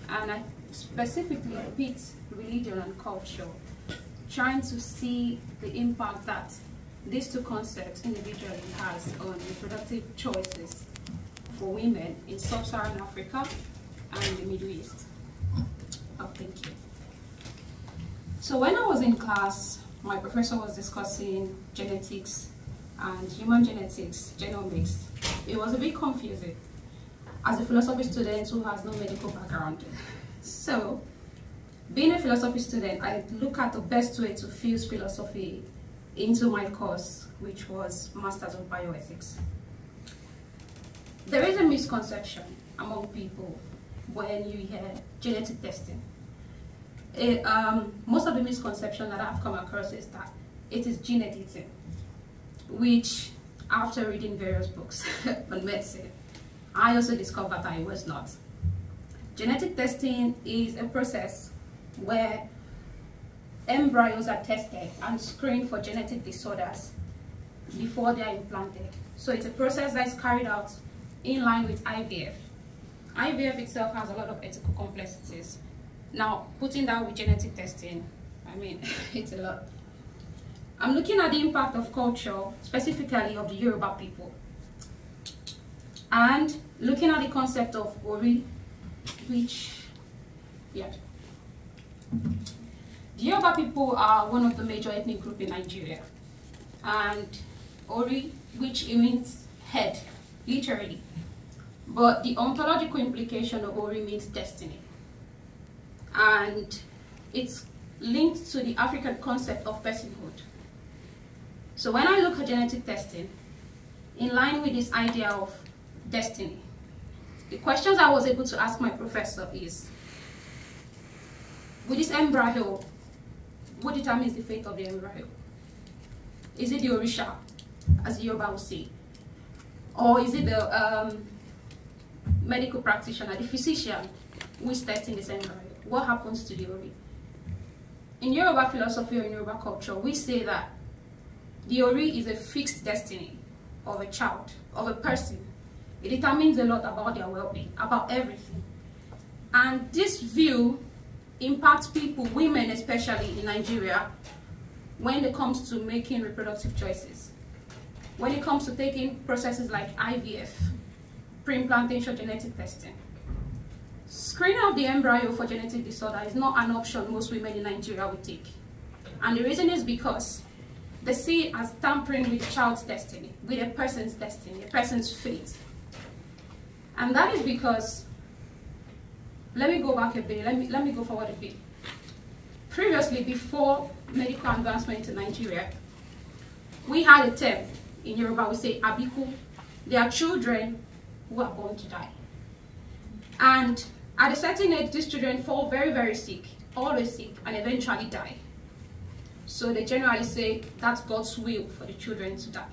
and I specifically picked religion and culture, trying to see the impact that these two concepts individually has on reproductive choices for women in sub-Saharan Africa and the Middle East. Oh, thank you. So when I was in class, my professor was discussing genetics and human genetics, genomics. It was a bit confusing as a philosophy student who has no medical background. So, being a philosophy student, I look at the best way to fuse philosophy into my course, which was Masters of Bioethics. There is a misconception among people when you hear genetic testing. Most of the misconception that I've come across is that it is gene editing, which after reading various books on medicine, I also discovered that it was not. Genetic testing is a process where embryos are tested and screened for genetic disorders before they are implanted. So it's a process that is carried out in line with IVF. IVF itself has a lot of ethical complexities. Now, putting that with genetic testing, I mean, it's a lot. I'm looking at the impact of culture, specifically of the Yoruba people, and looking at the concept of Ori, which, yeah. The Yoruba people are one of the major ethnic groups in Nigeria, and Ori, which it means head, literally, but the ontological implication of Ori means destiny, and it's linked to the African concept of personhood. So when I look at genetic testing, in line with this idea of destiny, the questions I was able to ask my professor is, with this embryo, what determines the fate of the embryo? Is it the Orisha, as the Yoruba would say? Or is it the medical practitioner, the physician, who is testing this embryo? What happens to the Ori? In Yoruba philosophy or in Yoruba culture, we say that the Ori is a fixed destiny of a child, of a person. It determines a lot about their well-being, about everything. And this view impacts people, women especially in Nigeria, when it comes to making reproductive choices. When it comes to taking processes like IVF, pre-implantation genetic testing. Screening of the embryo for genetic disorder is not an option most women in Nigeria would take. And the reason is because they see it as tampering with a child's destiny, with a person's destiny, a person's fate. And that is because, let me go back a bit, let me go forward a bit. Previously, before medical advancement in Nigeria, we had a term in Yoruba, we say abiku. They are children who are born to die. And at a certain age, these children fall very, very sick, always sick, and eventually die. So they generally say that's God's will for the children to die.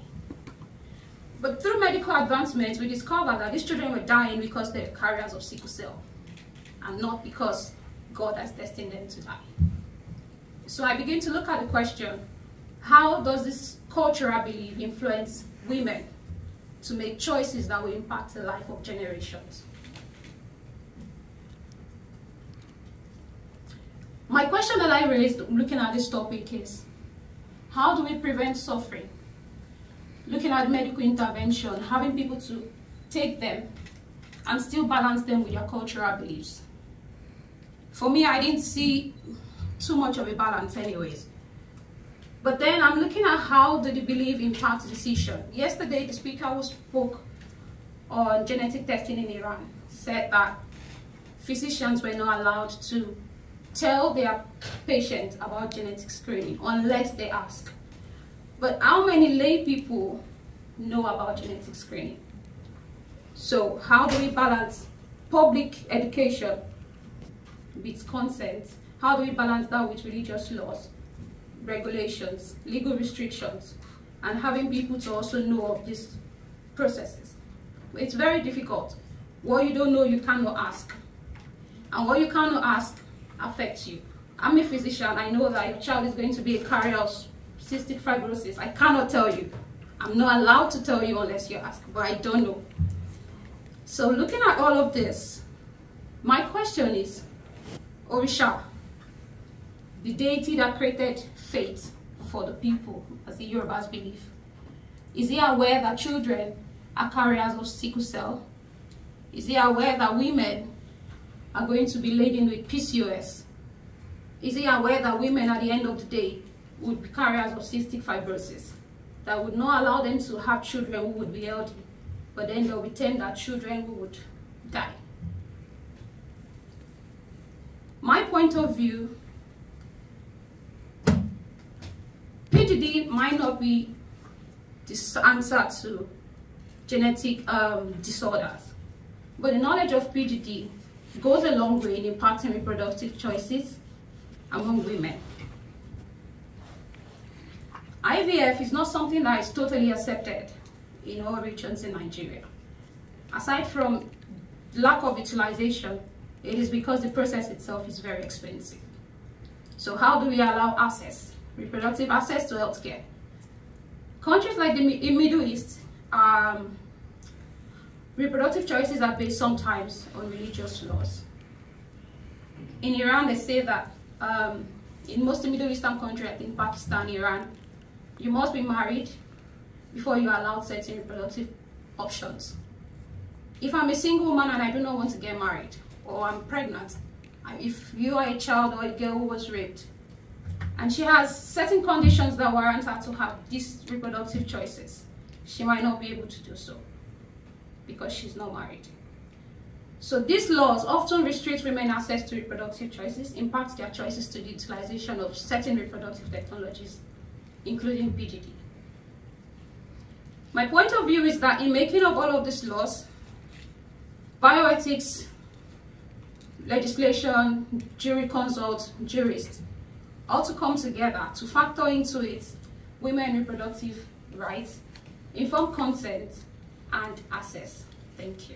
But through medical advancements, we discovered that these children were dying because they're carriers of sickle cell, and not because God has destined them to die. So I begin to look at the question, how does this cultural belief influence women to make choices that will impact the life of generations? My question that I raised looking at this topic is, how do we prevent suffering? Looking at medical intervention, having people to take them and still balance them with their cultural beliefs. For me, I didn't see too much of a balance anyways. But then I'm looking at how do the belief impact decision. Yesterday, the speaker who spoke on genetic testing in Iran said that physicians were not allowed to tell their patients about genetic screening unless they ask. But how many lay people know about genetic screening? So how do we balance public education with consent? How do we balance that with religious laws, regulations, legal restrictions, and having people to also know of these processes? It's very difficult. What you don't know, you cannot ask. And what you cannot ask affects you. I'm a physician. I know that your child is going to be a carrier of cystic fibrosis. I cannot tell you. I'm not allowed to tell you unless you ask, but I don't know. So looking at all of this, My question is, Orisha, the deity that created fate for the people, as the Yorubas believe, is he aware that children are carriers of sickle cell? Is he aware that women are going to be laden with PCOS? Is he aware that women at the end of the day would be carriers of cystic fibrosis that would not allow them to have children who would be healthy, but then they'll return that children who would die? My point of view, PGD might not be the answer to genetic disorders, but the knowledge of PGD goes a long way in impacting reproductive choices among women. IVF is not something that is totally accepted in all regions in Nigeria. Aside from lack of utilization, it is because the process itself is very expensive. So how do we allow access, reproductive access to healthcare? Countries like the Middle East, reproductive choices are based sometimes on religious laws. In Iran, they say that in most Middle Eastern countries, I think Pakistan, Iran, you must be married before you are allowed certain reproductive options. If I'm a single woman and I do not want to get married, or I'm pregnant, if you are a child or a girl who was raped, and she has certain conditions that warrant her to have these reproductive choices, she might not be able to do so because she's not married. So these laws often restrict women's access to reproductive choices, impact their choices to the utilization of certain reproductive technologies, including PGD. My point of view is that in making of all of these laws, bioethics, legislation, jury consult, jurists, all to come together to factor into it women's reproductive rights, informed consent, and access. Thank you.